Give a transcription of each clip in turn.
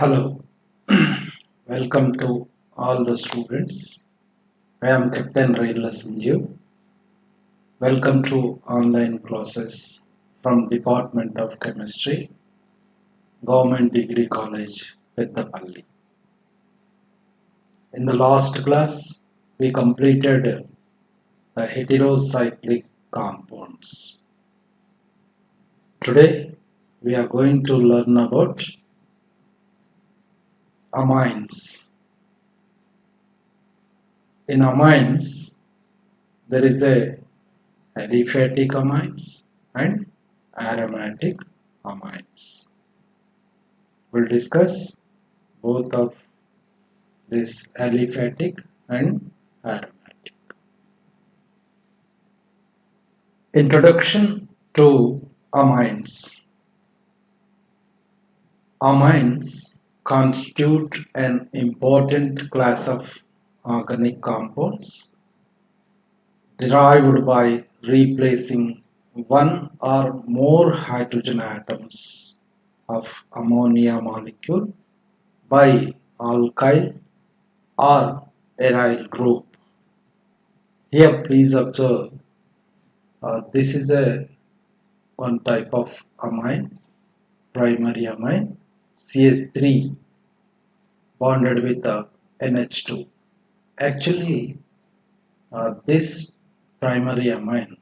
Hello, welcome to all the students. I am Captain Raila Sanjeev. Welcome to online classes from Department of Chemistry, Government Degree College, Pettapalli. In the last class, we completed the heterocyclic compounds. Today, we are going to learn about amines. In amines, there is a aliphatic amines and aromatic amines. We'll discuss both of this aliphatic and aromatic. Introduction to amines. Amines constitute an important class of organic compounds derived by replacing one or more hydrogen atoms of ammonia molecule by alkyl or aryl group. Here please observe this is a one type of amine, primary amine, CH3 bonded with the NH2. Actually this primary amine,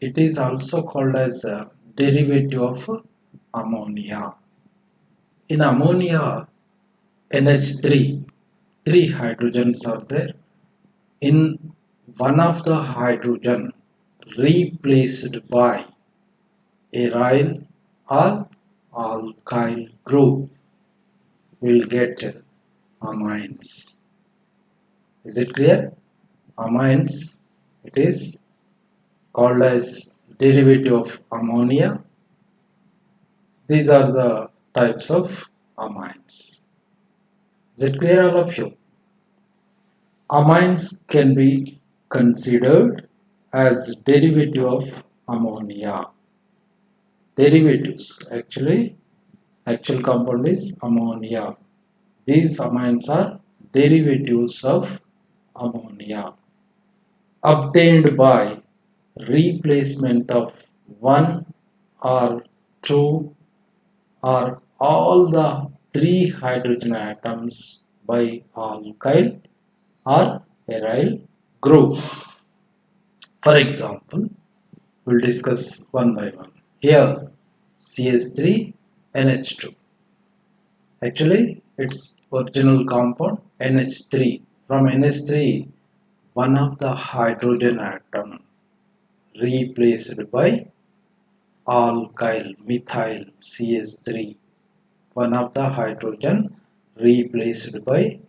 it is also called as a derivative of ammonia. In ammonia NH3, three hydrogens are there. In one of the hydrogen replaced by aryl or alkyl group will get amines. Is it clear? Amines, it is called as derivative of ammonia. These are the types of amines. Is it clear all of you? Amines can be considered as derivative of ammonia. Derivatives, actual compound is ammonia. These amines are derivatives of ammonia obtained by replacement of one or two or all the three hydrogen atoms by alkyl or aryl group. For example, we'll discuss one by one. Here CH3 NH2. Actually its original compound NH3. From NH3 one of the hydrogen atom replaced by alkyl methyl CH3. One of the hydrogen replaced by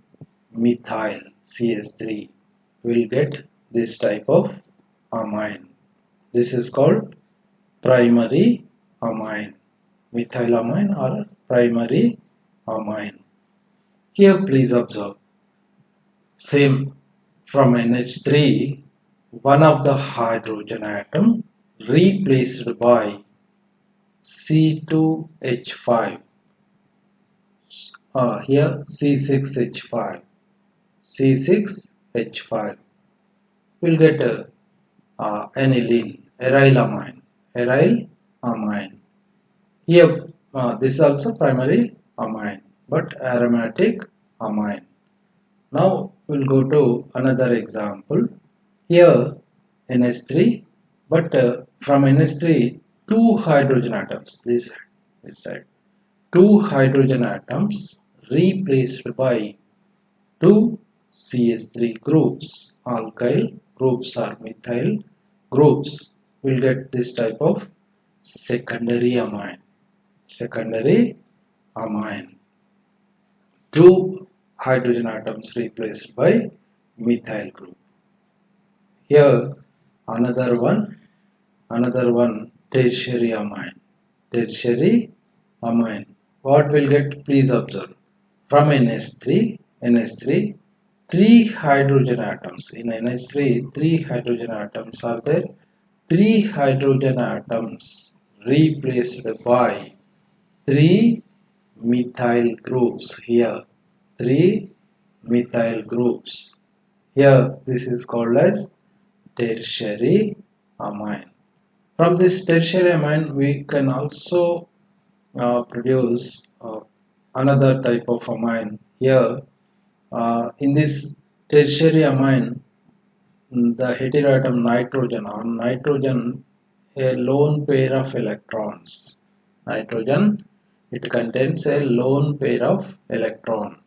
methyl CH3 will get this type of amine. This is called primary amine, methylamine or primary amine. Here please observe, same from NH3, one of the hydrogen atom replaced by C2H5. Here C6H5. C6H5 will get aniline, aryl amine. Here this is also primary amine but aromatic amine. Now we'll go to another example. Here NH3, but from NH3 two hydrogen atoms, this side, two hydrogen atoms replaced by two CH3 groups, alkyl groups or methyl groups, will get this type of secondary amine. Secondary amine. Two hydrogen atoms replaced by methyl group. Here another one tertiary amine. Tertiary amine. What will get? Please observe. From NH3, three hydrogen atoms. In NH3, three hydrogen atoms are there. Three hydrogen atoms replaced by three methyl groups here. 3 methyl groups. Here this is called as tertiary amine. From this tertiary amine we can also produce another type of amine. Here in this tertiary amine, the heteroatom nitrogen, on nitrogen a lone pair of electrons. Nitrogen, it contains a lone pair of electron.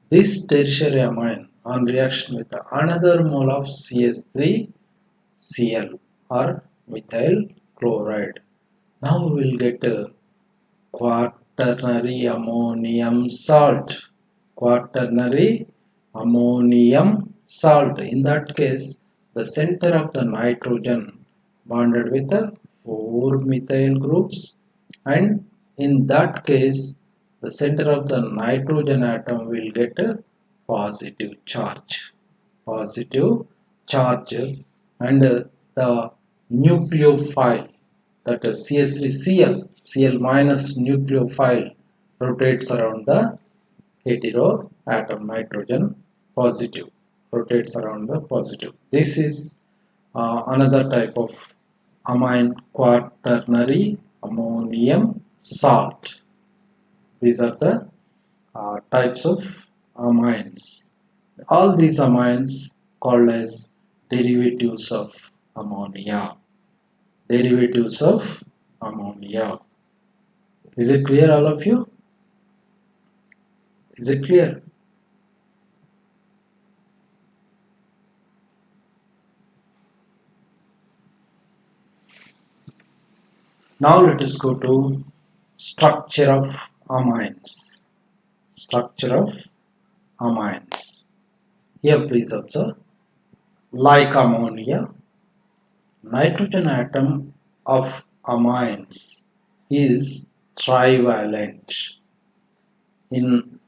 This tertiary amine on reaction with another mole of CH3Cl or methyl chloride. Now we will get quaternary ammonium salt. Quaternary ammonium salt. In that case, the center of the nitrogen bonded with the 4 methyl groups, and in that case the center of the nitrogen atom will get a positive charge, and the nucleophile, that is CH3Cl minus nucleophile, rotates around the hetero atom nitrogen positive, rotates around the positive. This is another type of amine, quaternary ammonium salt. These are the types of amines. All these amines called as derivatives of ammonia. Derivatives of ammonia. Is it clear, all of you? Is it clear? Now let us go to structure of amines. Structure of amines. Here please observe. Like ammonia, nitrogen atom of amines is trivalent. In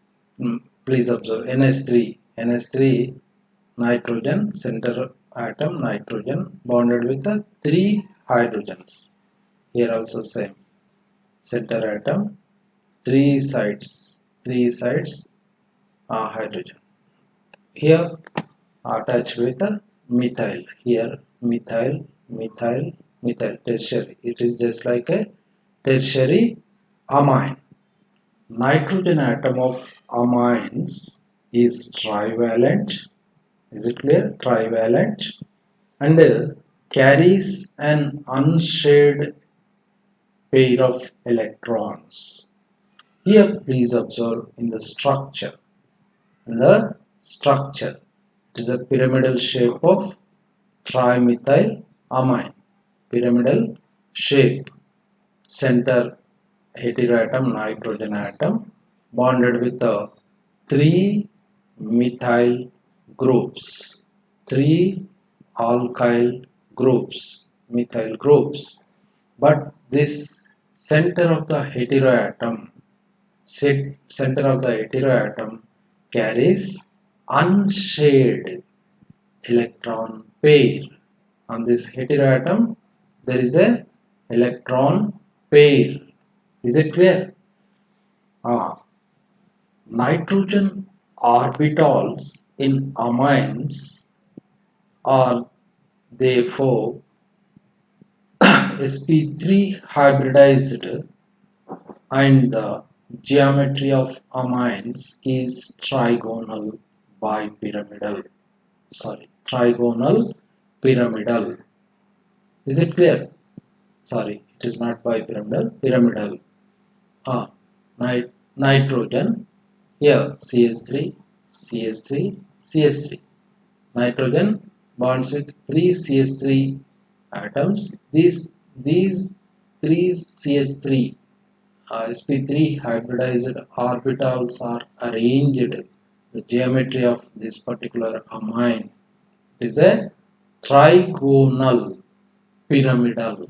please observe NH3 nitrogen, center atom nitrogen bonded with the 3 hydrogens. Here also same, center atom, 3 sides hydrogen. Here attached with a methyl. Here methyl, tertiary. It is just like a tertiary amine. Nitrogen atom of amines is trivalent. Is it clear? Trivalent, and carries an unshared pair of electrons. Here please observe in the structure. In the structure, it is a pyramidal shape of trimethyl amine. Pyramidal shape. Center heteroatom nitrogen atom bonded with the 3 methyl groups. 3 alkyl groups. Methyl groups. But this center of the heteroatom carries unshared electron pair. On this heteroatom there is a electron pair. Is it clear? Nitrogen orbitals in amines are therefore sp3 hybridized, and the geometry of amines is trigonal bipyramidal. Trigonal pyramidal. Is it clear? Sorry, it is not bipyramidal, pyramidal. Ah, nitrogen. Here CH3, CH3, CH3. Nitrogen bonds with 3 CH3 atoms. These 3 CH3 sp3 hybridized orbitals are arranged. The geometry of this particular amine is a trigonal pyramidal.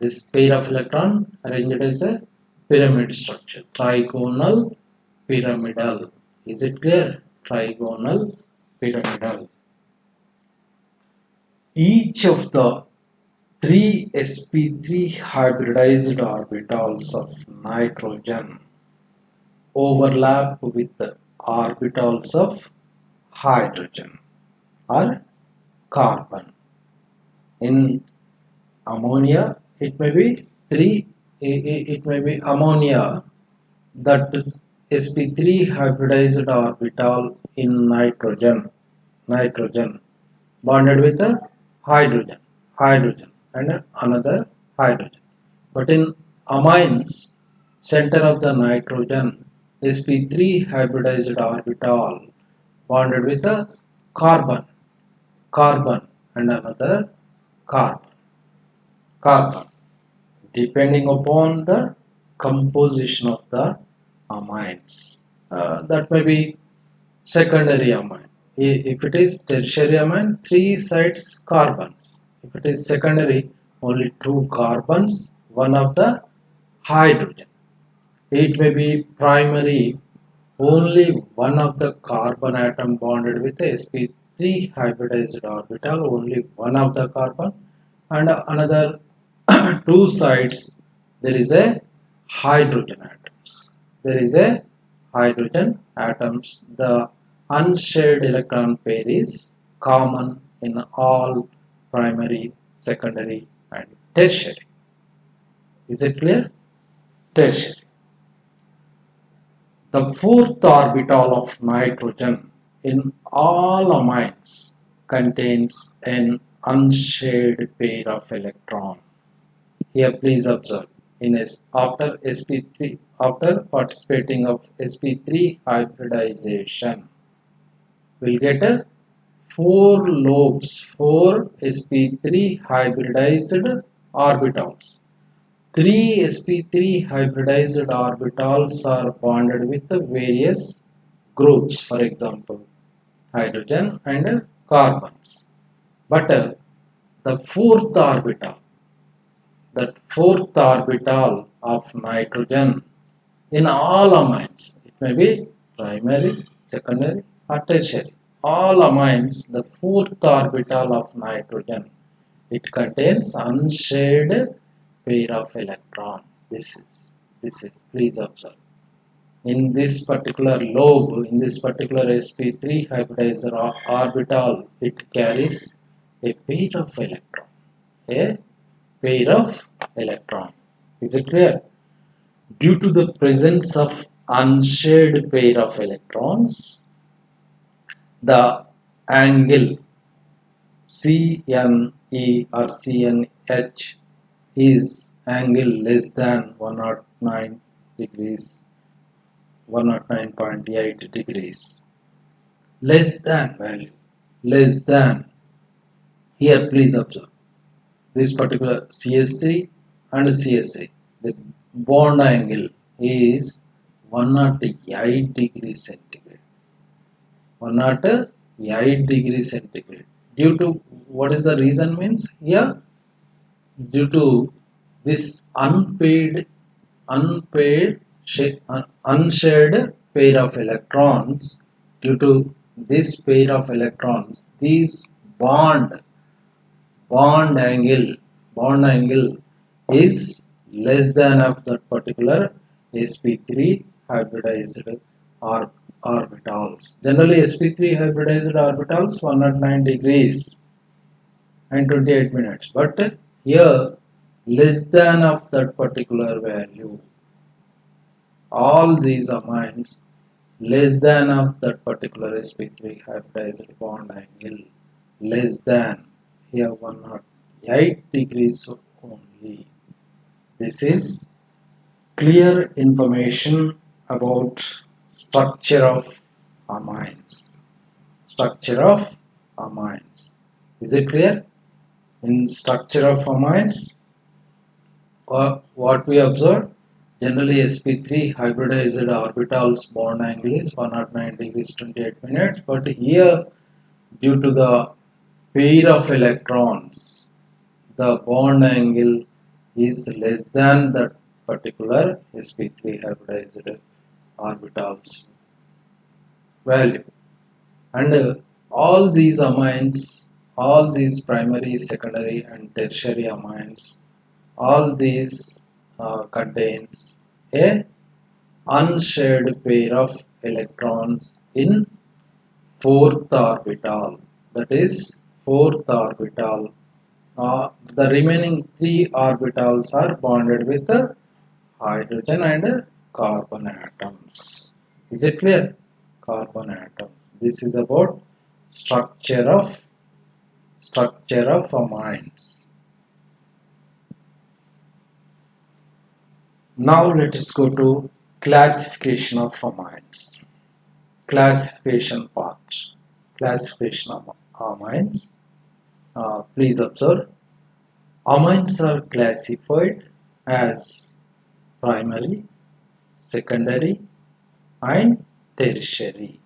This pair of electron arranged as a pyramid structure. Trigonal pyramidal. Is it clear? Trigonal pyramidal. Each of the 3 sp3 hybridized orbitals of nitrogen overlap with the orbitals of hydrogen or carbon. In ammonia, it may be it may be ammonia, that is sp3 hybridized orbital in nitrogen bonded with a hydrogen and another hydrogen. But in amines, center of the nitrogen, sp3 hybridized orbital bonded with a carbon, carbon and another carbon, carbon, depending upon the composition of the amines. That may be secondary amine. If it is tertiary amine, three sides carbons. If it is secondary, only two carbons, one of the hydrogen. It may be primary, only one of the carbon atom bonded with the sp3 hybridized orbital, only one of the carbon, and another two sides there is a hydrogen atoms. There is a hydrogen atoms. The unshared electron pair is common in all primary, secondary and tertiary. Is it clear? Tertiary. The fourth orbital of nitrogen in all amines contains an unshared pair of electrons. Here please observe, after sp3, after participating of sp3 hybridization, we'll get a four lobes, four sp3 hybridized orbitals. Three sp3 hybridized orbitals are bonded with the various groups, for example, hydrogen and carbons. But the fourth orbital, that fourth orbital of nitrogen in all amines, it may be primary, secondary or tertiary, all amines, the fourth orbital of nitrogen, it contains unshared pair of electron. This is please observe. In this particular lobe, in this particular sp3 hybridizer orbital, it carries a pair of electron. A pair of electron. Is it clear? Due to the presence of unshared pair of electrons, the angle CNE or CNH is angle less than 109 degrees, 109.8 degrees. Less than value. Less than. Here please observe. This particular CS3 and CS3, the bond angle is 108 degrees centigrade. 108 degrees centigrade. Due to what is the reason means here? Due to this unshared pair of electrons, due to this pair of electrons, these bond bond angle bond angle is less than of that particular sp3 hybridized orbitals. Generally sp3 hybridized orbitals 109 degrees and 28 minutes, but here less than of that particular value. All these amines less than of that particular sp3 hybridized bond angle, less than, here 108 degrees only. This is clear information about structure of amines. Structure of amines. Is it clear? In structure of amines, what we observe, generally sp3 hybridized orbitals bond angle is 109 degrees 28 minutes, but here due to the pair of electrons, the bond angle is less than that particular sp3 hybridized orbitals value. And all these amines, all these primary, secondary and tertiary amines, all these contains a unshared pair of electrons in fourth orbital. That is fourth orbital. The remaining three orbitals are bonded with the hydrogen and carbon atoms. Is it clear? Carbon atoms. This is about structure of amines. Now let us go to classification of amines. Classification part. Classification of amines. Please observe. Amines are classified as primary, secondary, and tertiary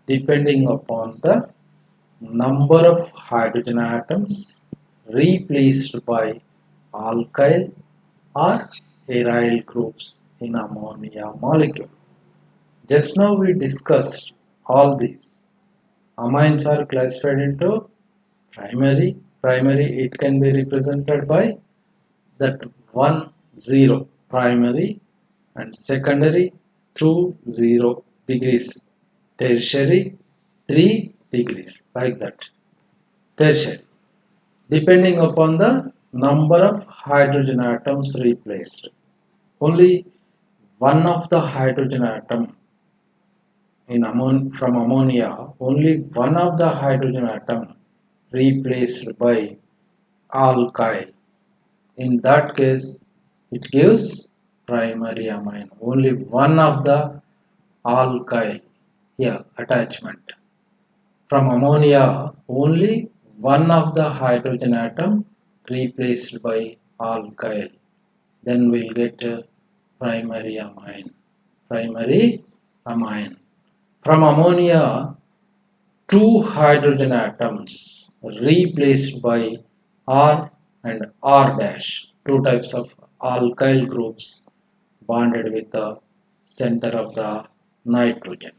depending upon the number of hydrogen atoms replaced by alkyl or aryl groups in ammonia molecule. Just now we discussed all these. Amines are classified into primary. Primary, it can be represented by that 1 0 primary, and secondary 2 0 degrees, tertiary 3 degrees, like that. Tertiary, depending upon the number of hydrogen atoms replaced. Only one of the hydrogen atom from ammonia, only one of the hydrogen atom replaced by alkyl. In that case, it gives primary amine. Only one of the alkyl here attachment. From ammonia, only one of the hydrogen atom replaced by alkyl. Then we'll get primary amine. Primary amine. From ammonia, two hydrogen atoms replaced by R and R dash, two types of alkyl groups bonded with the center of the nitrogen.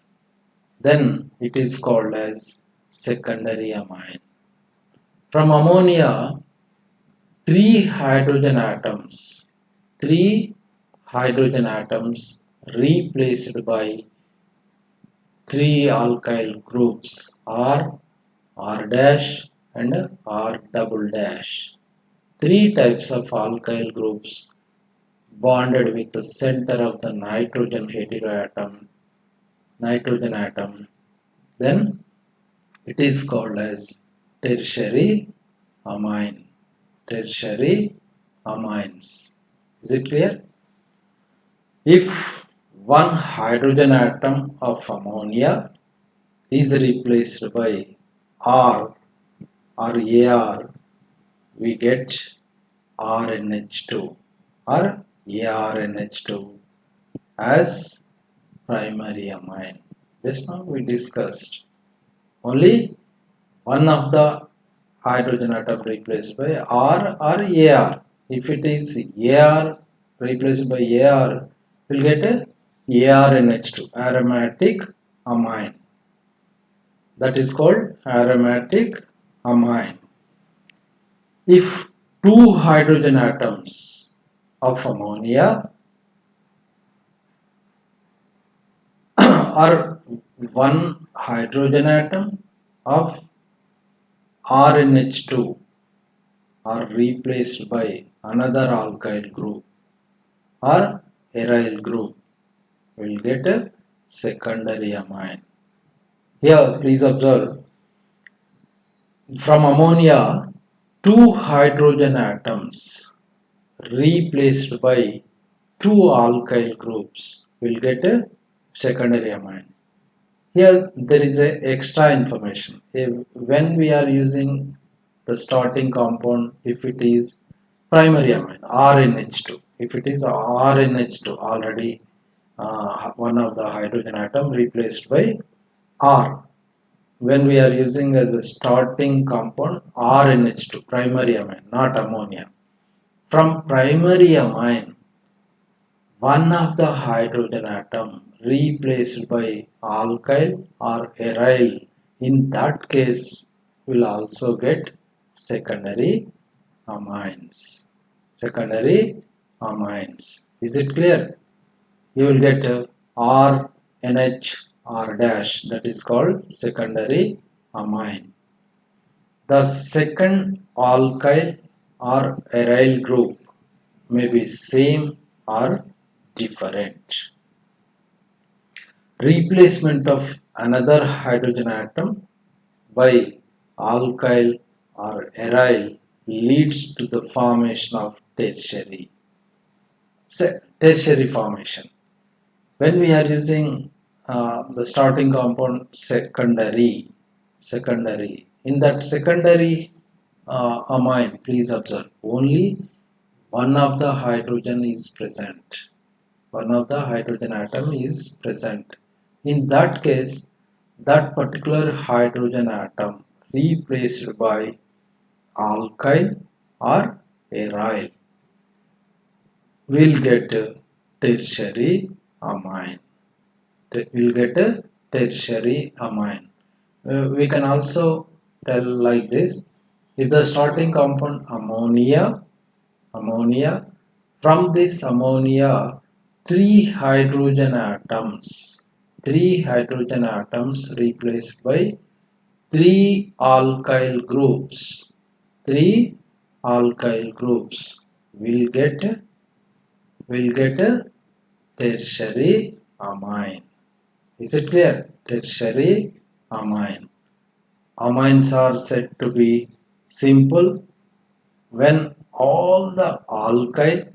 Then it is called as secondary amine. From ammonia, three hydrogen atoms replaced by three alkyl groups R, R dash and R double dash. Three types of alkyl groups bonded with the center of the nitrogen atom. Then it is called as tertiary amine. Tertiary amines. Is it clear? If one hydrogen atom of ammonia is replaced by R or AR, we get RNH2 or ARNH2 as primary amine. Just now we discussed only one of the hydrogen atom replaced by R or AR. If it is AR replaced by AR, we'll get a ARNH2, aromatic amine. That is called aromatic amine. If two hydrogen atoms of ammonia or one hydrogen atom of RNH2 are replaced by another alkyl group or aryl group, we will get a secondary amine. Here please observe, from ammonia, two hydrogen atoms replaced by two alkyl groups will get a secondary amine. Here there is a extra information. When we are using the starting compound, if it is primary amine, RNH2, if it is RNH2 already one of the hydrogen atom replaced by R. When we are using as a starting compound RNH2, primary amine, not ammonia. From primary amine, one of the hydrogen atom replaced by alkyl or aryl, in that case will also get secondary amines. Secondary amines. Is it clear? You will get R NH R dash, that is called secondary amine. The second alkyl or aryl group may be same or different. Replacement of another hydrogen atom by alkyl or aryl leads to the formation of tertiary formation. When we are using the starting compound secondary, in that secondary amine, please observe, only one of the hydrogen is present. One of the hydrogen atom is present. In that case, that particular hydrogen atom replaced by alkyl or aryl will get a tertiary amine. Will get a tertiary amine. We can also tell like this: if the starting compound ammonia, from this ammonia, three hydrogen atoms replaced by three alkyl groups. Three alkyl groups will get a tertiary amine. Is it clear? Tertiary amine. Amines are said to be simple when all the alkyl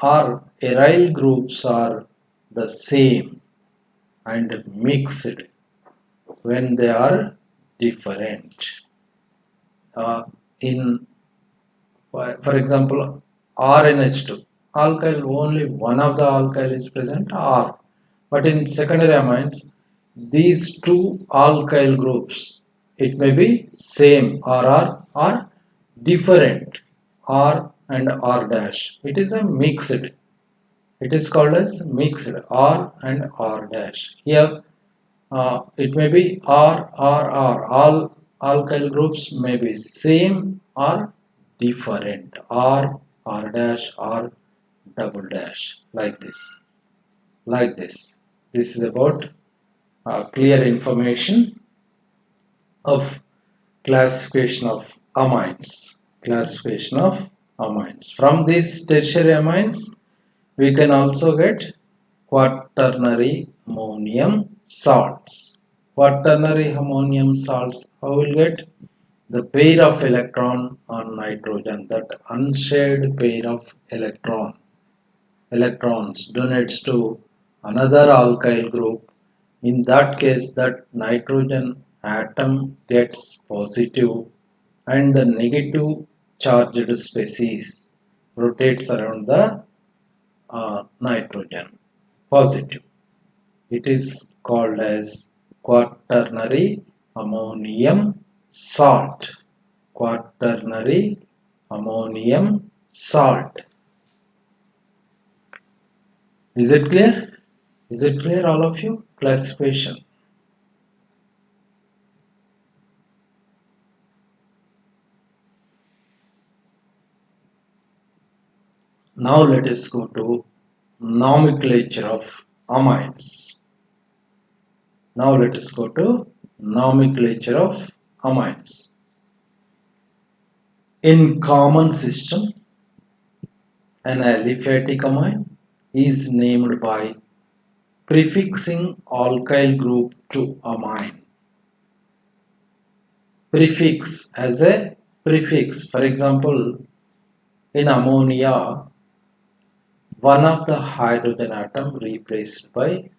or aryl groups are the same, and mixed when they are different. In for example, RNH2 alkyl, only one of the alkyl is present, R, but in secondary amines these two alkyl groups, it may be same or different, R and R dash. It is a mixed. It is called as mixed, R and R dash. Here it may be R. All alkyl groups may be same or different, R dash, R double dash, like this. Like this. This is about clear information of classification of amines. Classification of amines. From these tertiary amines, we can also get quaternary ammonium salts. Quaternary ammonium salts, how will get? The pair of electron on nitrogen, that unshared pair of electrons donates to another alkyl group. In that case, that nitrogen atom gets positive and the negative charged species rotates around the nitrogen positive. It is called as quaternary ammonium salt. Quaternary ammonium salt. Is it clear? Is it clear, all of you? Classification. Now let us go to nomenclature of amines. Now let us go to nomenclature of amines. In common system, an aliphatic amine is named by prefixing alkyl group to amine. Prefix, as a prefix. For example, in ammonia, one of the hydrogen atom replaced by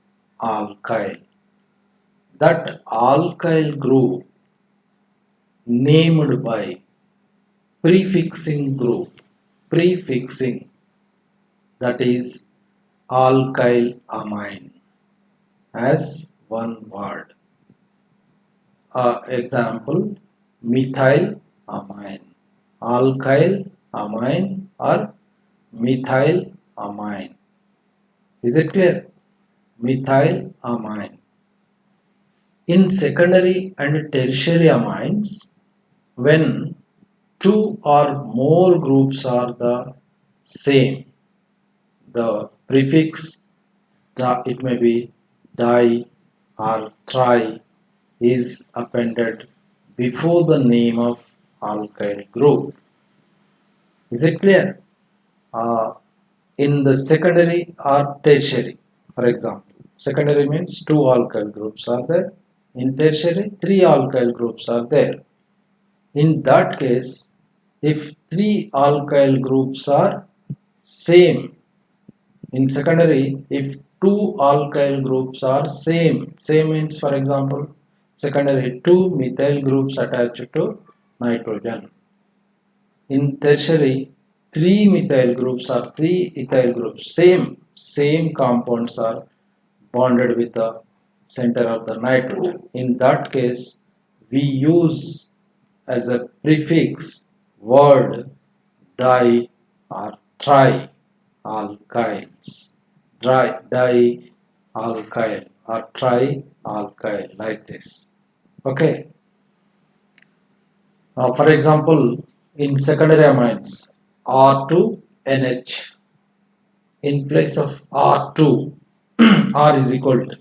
alkyl. That alkyl group named by prefixing group. Prefixing, that is alkyl amine as one word. Example, methyl amine, alkyl amine or methyl amine. Is it clear? Methyl amine. In secondary and tertiary amines, when two or more groups are the same, the prefix, it may be di or tri is appended before the name of alkyl group. Is it clear? Uh, in the secondary or tertiary, for example, secondary means two alkyl groups are there. In tertiary, three alkyl groups are there. In that case, if three alkyl groups are same, in secondary, if two alkyl groups are same means, for example, secondary two methyl groups attached to nitrogen. In tertiary, three methyl groups or three ethyl groups, same compounds are bonded with the center of the nitrogen. In that case, we use as a prefix word di or tri alkyls. Di alkyl or tri alkyl like this. Okay. For example, in secondary amines, R2NH in place of R2, R is equal to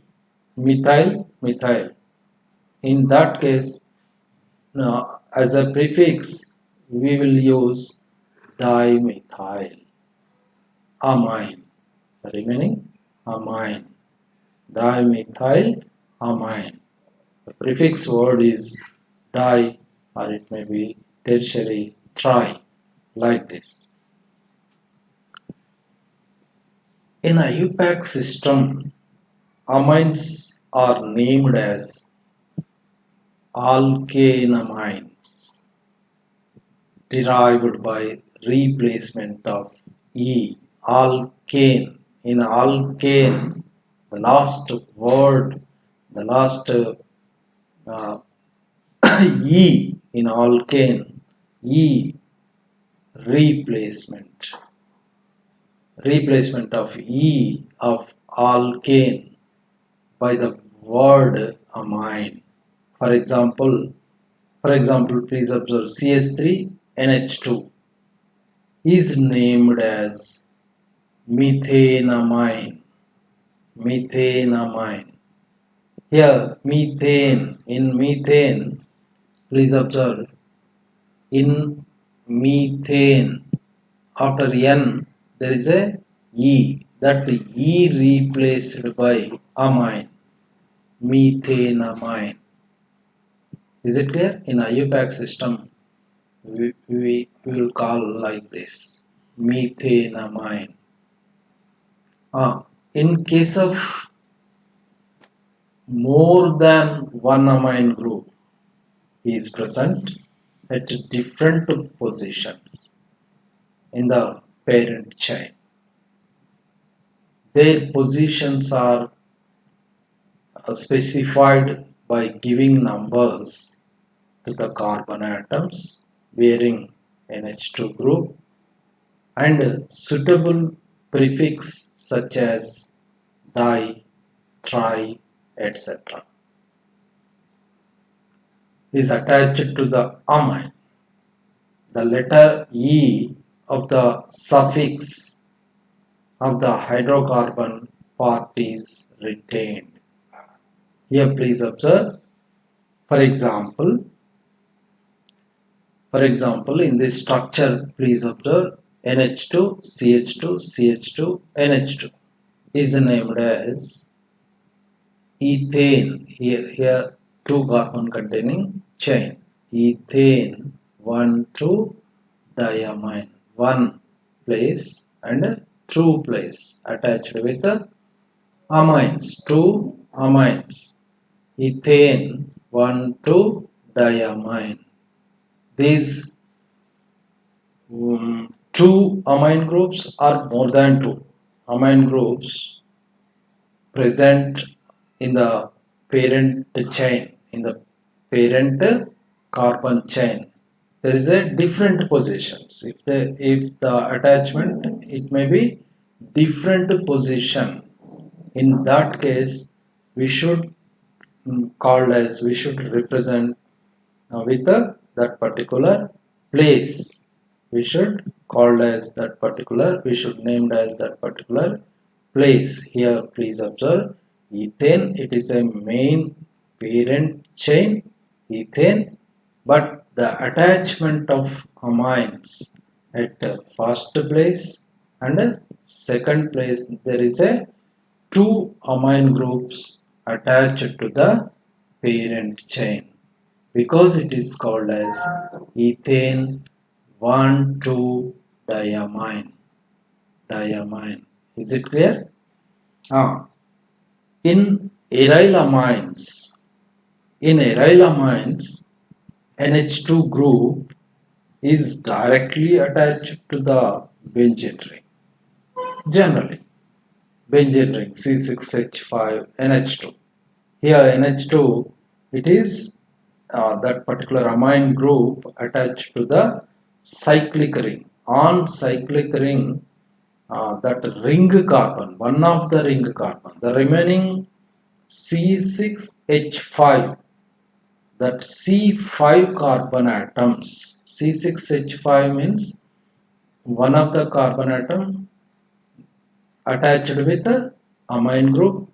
methyl. In that case, as a prefix, we will use dimethyl amine. The remaining amine, dimethyl amine. The prefix word is di, or it may be tertiary tri, like this. In a IUPAC system, amines are named as alkanamines, derived by replacement of E. Alkane. In alkane, the last word, the last E in alkane, E replacement. Replacement of E of alkane by the word amine. For example, please observe CH3NH2 is named as methanamine. Methanamine. Here, methane, please observe, in methane, after N, there is a E. That E replaced by amine, methanamine. Is it clear? In IUPAC system, we will call like this, methanamine. In case of more than one amine group is present at different positions in the parent chain, their positions are specified by giving numbers to the carbon atoms bearing NH2 group and suitable prefix such as di, tri, etc. is attached to the amine. The letter E of the suffix of the hydrocarbon part is retained. Here please observe, for example, in this structure, please observe NH2, CH2, CH2, NH2 is named as ethane. Here two carbon containing chain. Ethane 1,2 diamine. One place and two place attached with the amines. Two amines. Ethane 1,2 diamine. These two amine groups or more than two amine groups present in the parent chain, in the parent carbon chain. There is a different positions. If the attachment, it may be different position. In that case, we should we should represent with that particular place. We should named as that particular place. Here please observe Ethane, it is a main parent chain, ethane, but the attachment of amines at first place and second place, there is a two amine groups attached to the parent chain, because it is called as ethane 1,2 diamine. Diamine. Is it clear? Ah, in aryl amines, NH2 group is directly attached to the benzene ring. Generally, benzene ring C6H5NH2. Here NH2, it is that particular amine group attached to the cyclic ring. On cyclic ring, that ring carbon, one of the ring carbon, the remaining C6H5, that C5 carbon atoms, C6H5 means one of the carbon atom attached with the amine group,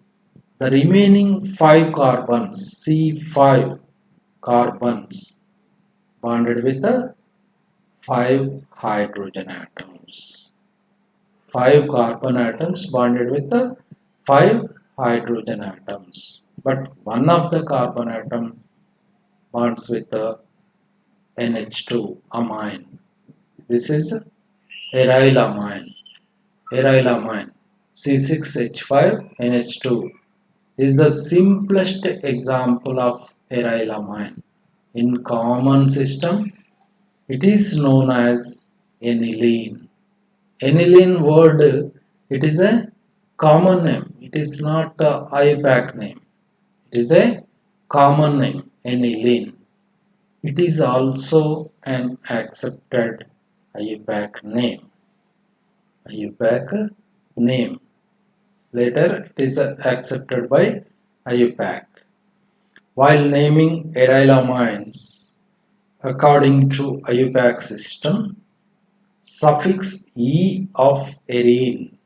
the remaining 5 carbons, C5 carbons bonded with the 5 hydrogen atoms. 5 carbon atoms bonded with the 5 hydrogen atoms. But one of the carbon atom bonds with the NH2 amine. This is aryl amine. Aryl amine C6H5NH2 is the simplest example of aryl amine. In common system, it is known as aniline. Aniline word, it is a common name. It is not a IUPAC name. It is a common name, aniline. It is also an accepted IUPAC name. IUPAC name. Later, it is accepted by IUPAC. While naming aryl amines, according to IUPAC system, suffix E of arene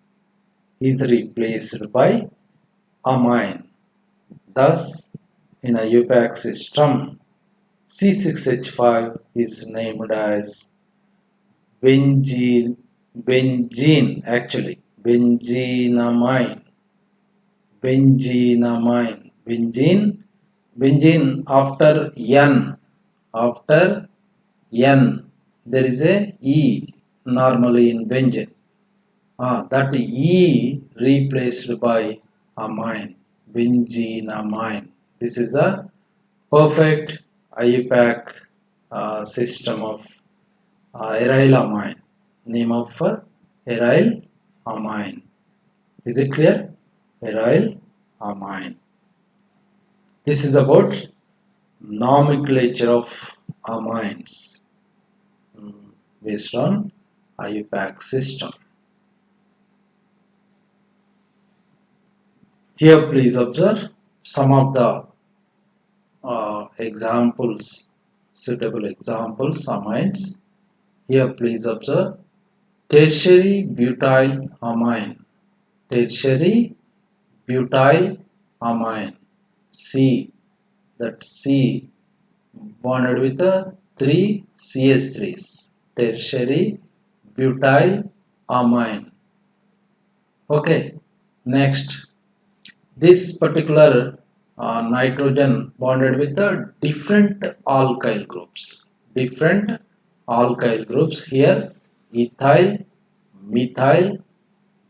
is replaced by amine. Thus, in a IUPAC system, C6H5 is named as benzenamine, benzene after N, there is a E normally in benzene. That E replaced by amine, benzenamine. This is a perfect IUPAC system of aryl amine. Name of aryl amine. Is it clear? Aryl amine. This is about nomenclature of amines based on IUPAC system. Here please observe some of the examples, suitable examples, amines. Here please observe tertiary butyl amine, tertiary butyl amine, C, that C bonded with the 3 CH3s, tertiary butyl amine. Okay, next, this particular nitrogen bonded with the different alkyl groups, here ethyl, methyl,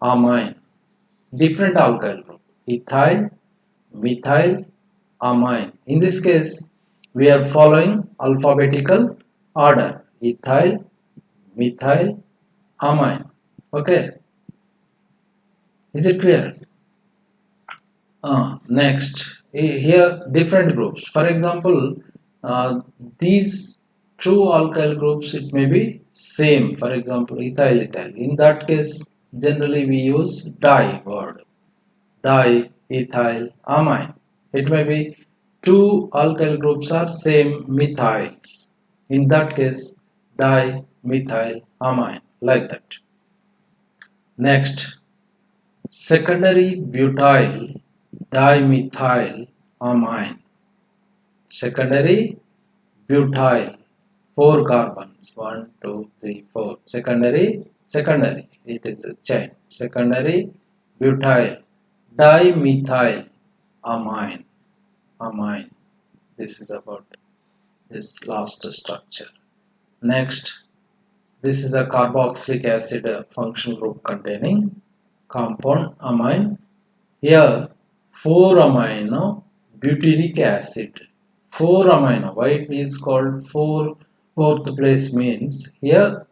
amine, different alkyl group, ethyl, methyl, amine. In this case, we are following alphabetical order, ethyl, methyl, amine. Okay, is it clear? Next, here different groups. For example, these two alkyl groups, it may be same. For example, ethyl, ethyl. In that case, generally we use di word, di, ethyl, amine. It may be two alkyl groups are same methyls. In that case, di, methyl, amine, like that. Next, secondary butyl dimethyl amine. Secondary butyl, 4 carbons, 1, 2, 3, 4. Secondary, it is a chain. Secondary butyl dimethyl amine. This is about this last structure. Next, this is a carboxylic acid functional group containing compound amine. Here 4 amino butyric acid. 4 amino. Why it is called 4th place means here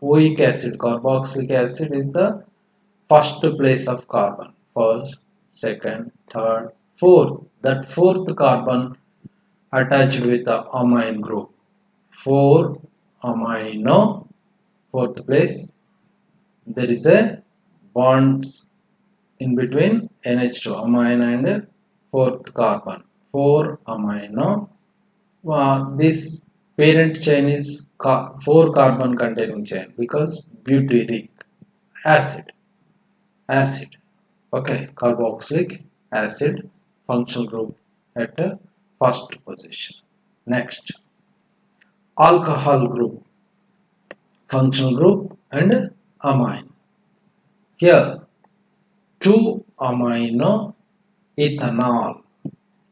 oic acid, carboxylic acid is the first place of carbon. First, second, third, fourth. That fourth carbon attached with the amine group. 4 amino, fourth place. There is a bonds in between NH2 amine and fourth carbon. 4 amino. This parent chain is 4 carbon containing chain because butyric acid. Okay, carboxylic acid functional group at first position. Next, alcohol group functional group and amine. Here 2 amino ethanol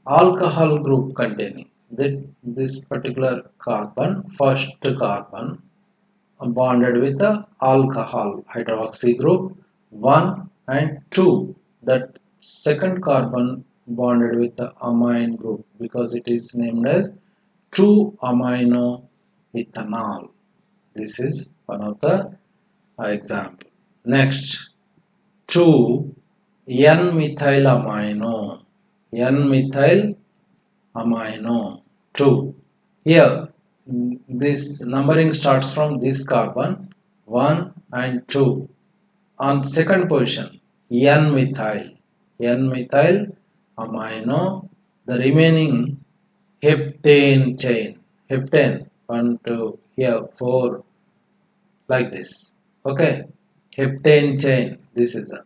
alcohol group containing this particular carbon, first carbon bonded with the alcohol hydroxy group 1 and 2. That second carbon bonded with the amine group because it is named as 2 amino ethanol. This is one of the example. Next, 2 N-methyl amino. N-methyl amino 2. Here this numbering starts from this carbon 1 and 2. On second position N-methyl amino. The remaining heptane chain. Heptane 1, 2, here 4 like this. Okay, heptane chain. This is a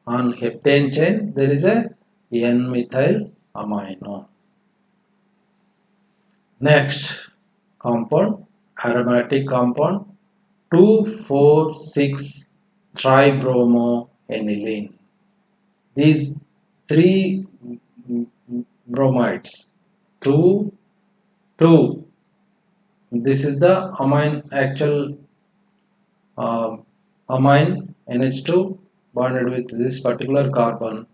on heptane chain there is a N-methyl amino. Next compound, aromatic compound 2,4,6 tribromoaniline. These 3 bromides 2, 2. This is the amine actual amine NH2 bonded with this particular carbon.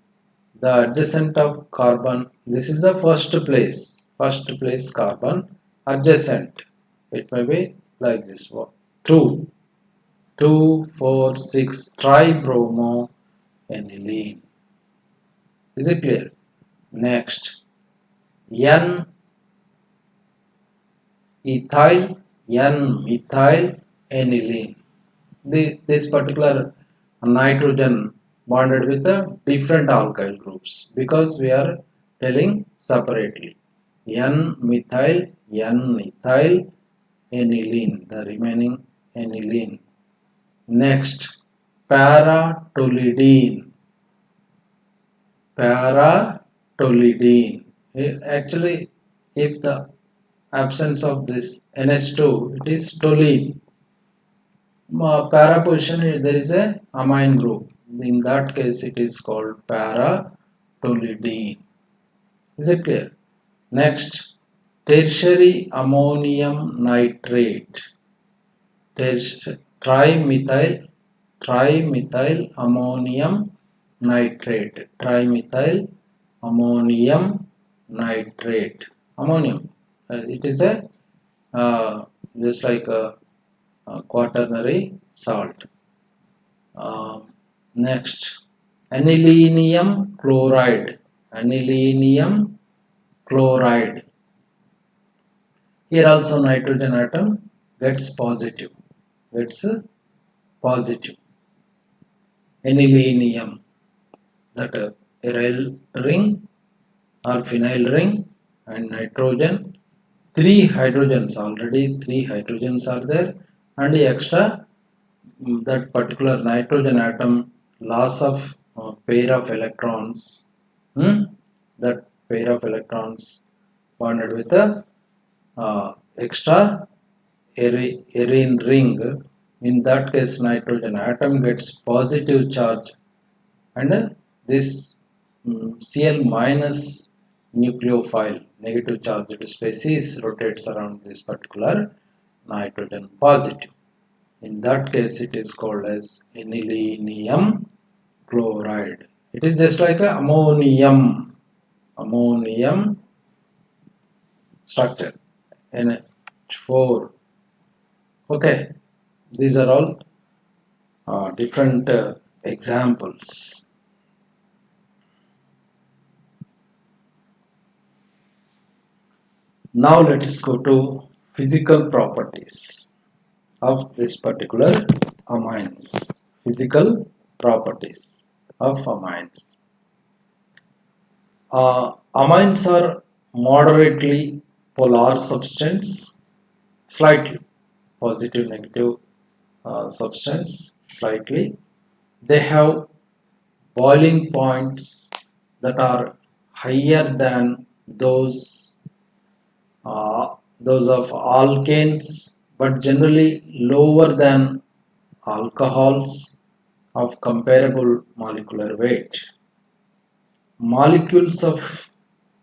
The adjacent of carbon, this is the first place carbon adjacent. It may be like this one 2, 2, 4, 6 tribromoaniline. Is it clear? Next, N methyl aniline. This particular nitrogen bonded with the different alkyl groups because we are telling separately. N-methyl aniline, the remaining aniline. Next, para-toluidine. Actually, if the absence of this NH2, it is toluene. Para position, there is a amine group. In that case, it is called para-toluidine. Is it clear? Next, tertiary ammonium nitrate. Trimethyl ammonium nitrate. Trimethyl ammonium nitrate. Ammonium. It is a just like a quaternary salt. Next, anilinium chloride. Anilinium chloride. Here also nitrogen atom gets positive. Anilinium, that aryl ring or phenyl ring and nitrogen. 3 hydrogens, already 3 hydrogens are there, and the extra that particular nitrogen atom loss of pair of electrons. that pair of electrons bonded with a extra arene ring. In that case, nitrogen atom gets positive charge, and this Cl minus nucleophile negative charged species rotates around this particular nitrogen positive. In that case, it is called as anilinium chloride. It is just like a ammonium structure, NH4. Okay, these are all different examples. Now let us go to physical properties of this particular amines. Physical properties of amines. Amines are moderately polar substance, slightly positive negative substance, slightly. They have boiling points that are higher than those of alkanes, but generally lower than alcohols of comparable molecular weight. Molecules of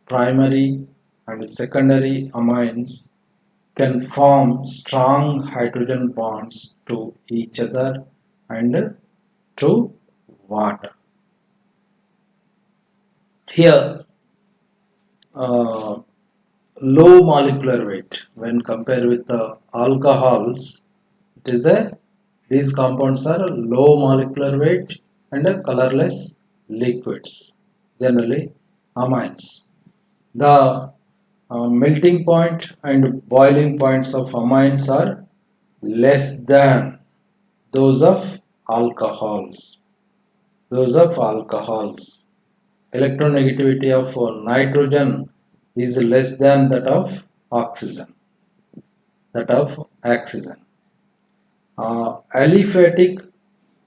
primary and secondary amines can form strong hydrogen bonds to each other and to water. Here, uh, low molecular weight when compared with the alcohols, it is a these compounds are low molecular weight and colorless liquids, generally amines. The melting point and boiling points of amines are less than those of alcohols. Those of alcohols. Electronegativity of nitrogen is less than that of oxygen. That of oxygen. Aliphatic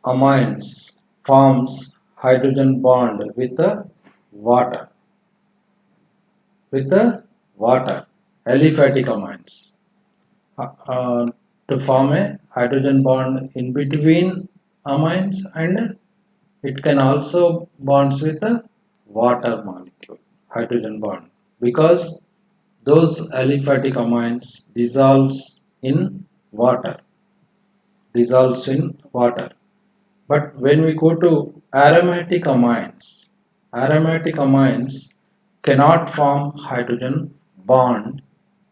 amines forms hydrogen bond with the water. With the water. Aliphatic amines. To form a hydrogen bond in between amines, and it can also bonds with a water molecule, hydrogen bond, because those aliphatic amines dissolves in water. But when we go to aromatic amines cannot form hydrogen bond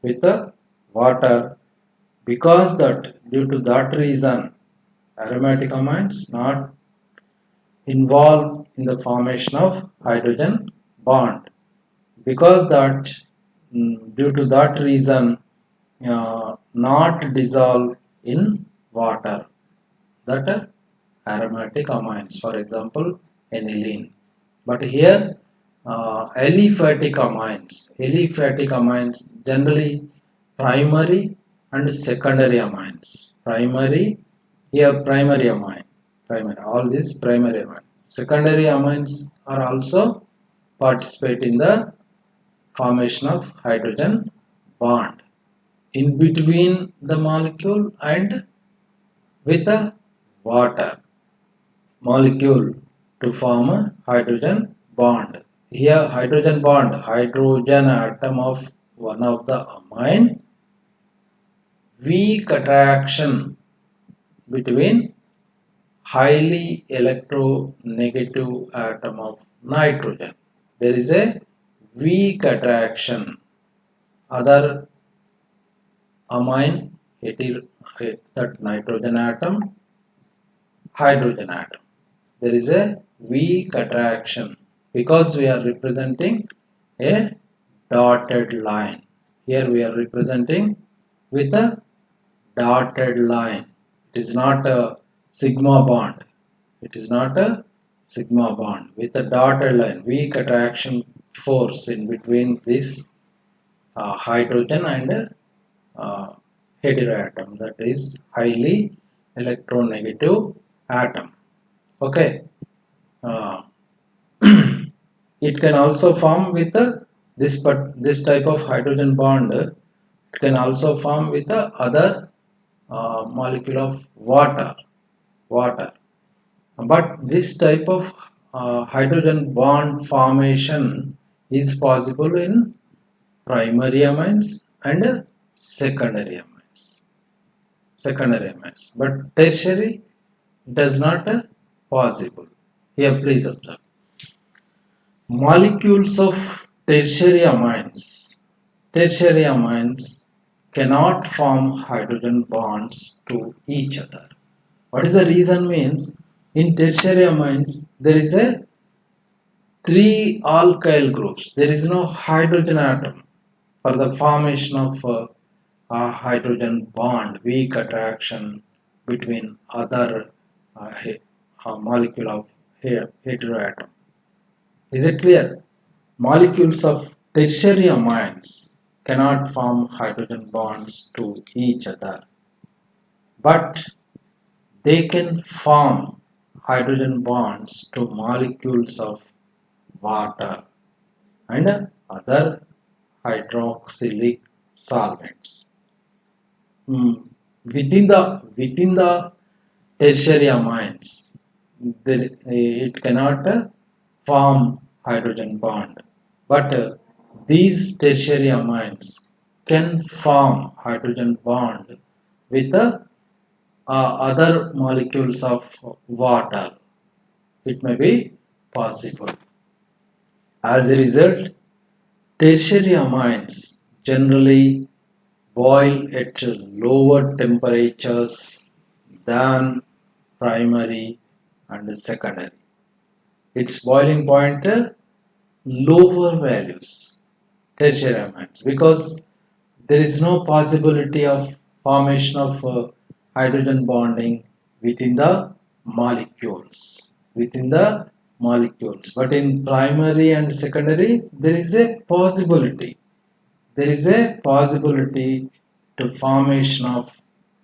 with the water, because that due to that reason aromatic amines not involved in the formation of hydrogen bond, because that due to that reason not dissolved in water, that aromatic amines, for example aniline. But here aliphatic amines generally primary and secondary amines. Primary amine, all these primary amine. Secondary amines are also participate in the formation of hydrogen bond in between the molecule and with the water molecule to form a hydrogen bond. Here hydrogen atom of one of the amine, weak attraction between highly electronegative atom of nitrogen. There is a weak attraction. Other amine, that nitrogen atom, hydrogen atom. There is a weak attraction because we are representing a dotted line. Here we are representing with a dotted line. It is not a sigma bond. It is not a sigma bond. With a dotted line, weak attraction force in between this hydrogen and heteroatom, that is highly electronegative atom. Okay. Uh, it can also form with this type of hydrogen bond. It can also form with the other molecule of water. But this type of hydrogen bond formation is possible in primary amines and secondary amines. Secondary amines, but tertiary does not possible. Here, please observe. Molecules of tertiary amines cannot form hydrogen bonds to each other. What is the reason means in tertiary amines there is a three alkyl groups. There is no hydrogen atom for the formation of a hydrogen bond, weak attraction between other molecule of heteroatom. Is it clear? Molecules of tertiary amines cannot form hydrogen bonds to each other, but they can form hydrogen bonds to molecules of water and other hydroxylic solvents. Within the tertiary amines, it cannot form hydrogen bond, but these tertiary amines can form hydrogen bond with other molecules of water. It may be possible. As a result, tertiary amines generally boil at lower temperatures than primary and secondary. Its boiling point lower values, tertiary amines, because there is no possibility of formation of hydrogen bonding within the molecules. But in primary and secondary, there is a possibility to formation of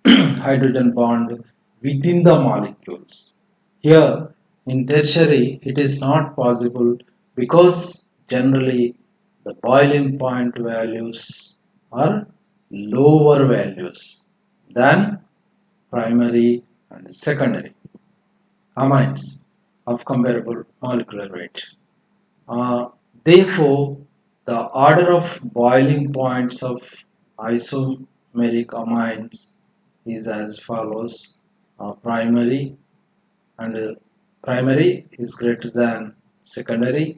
hydrogen bond within the molecules. Here in tertiary it is not possible because generally the boiling point values are lower values than primary and secondary amines of comparable molecular weight. Therefore, the order of boiling points of isomeric amines is as follows. Primary and primary is greater than secondary,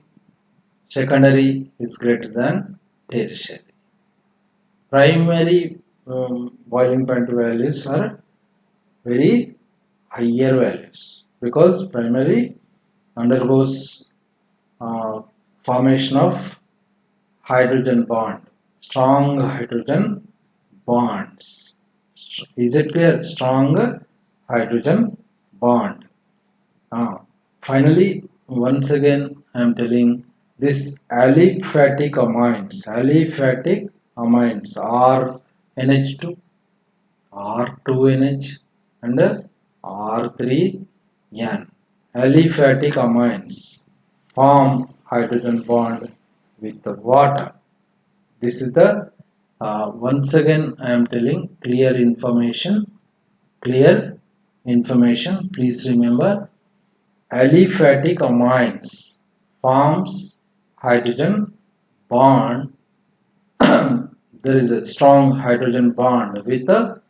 secondary is greater than tertiary. Primary boiling point values are very higher values because primary undergoes uh, formation of hydrogen bond, strong hydrogen bonds. Is it clear? Strong hydrogen bond. Ah, Finally, once again, I am telling this aliphatic amines are NH2, R2NH, and R3N. Aliphatic amines form hydrogen bond with the water. This is the once again I am telling clear information. Please remember, aliphatic amines forms hydrogen bond. There is a strong hydrogen bond with the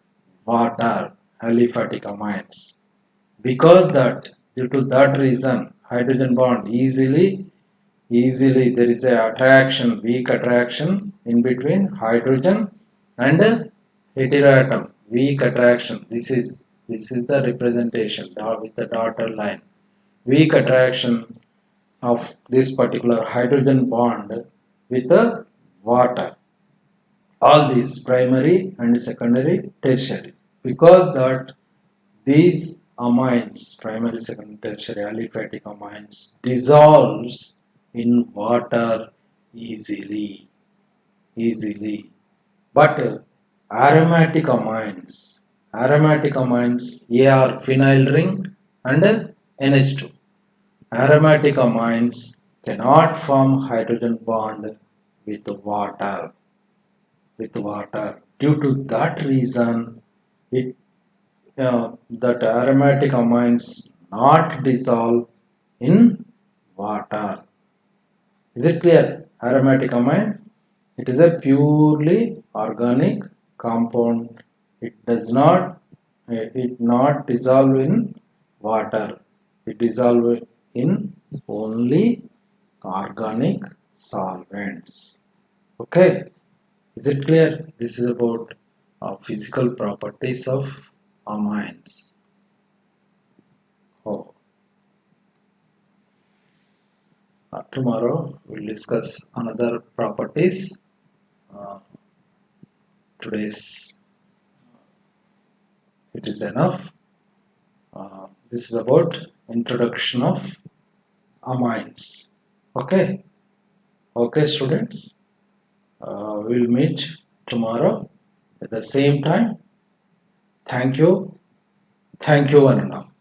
water, aliphatic amines. Because that, due to that reason, hydrogen bond easily there is a attraction, weak attraction in between hydrogen and heteroatom, weak attraction. This is the representation with the dotted line, weak attraction of this particular hydrogen bond with the water. All these primary and secondary, tertiary, because that these amines, primary, secondary, tertiary, aliphatic amines, dissolves in water easily. But aromatic amines, AR phenyl ring and NH2. Aromatic amines cannot form hydrogen bond with water. Due to that reason, it that aromatic amines not dissolve in water. Is it clear? Aromatic amine, it is a purely organic compound. It not dissolve in water. It dissolve in only organic solvents. Okay, is it clear? This is about physical properties of amines. Oh, tomorrow we'll discuss another properties. Uh, today's it is enough. This is about introduction of amines. Okay, okay, students. We'll meet tomorrow at the same time. Thank you. Thank you, one and all.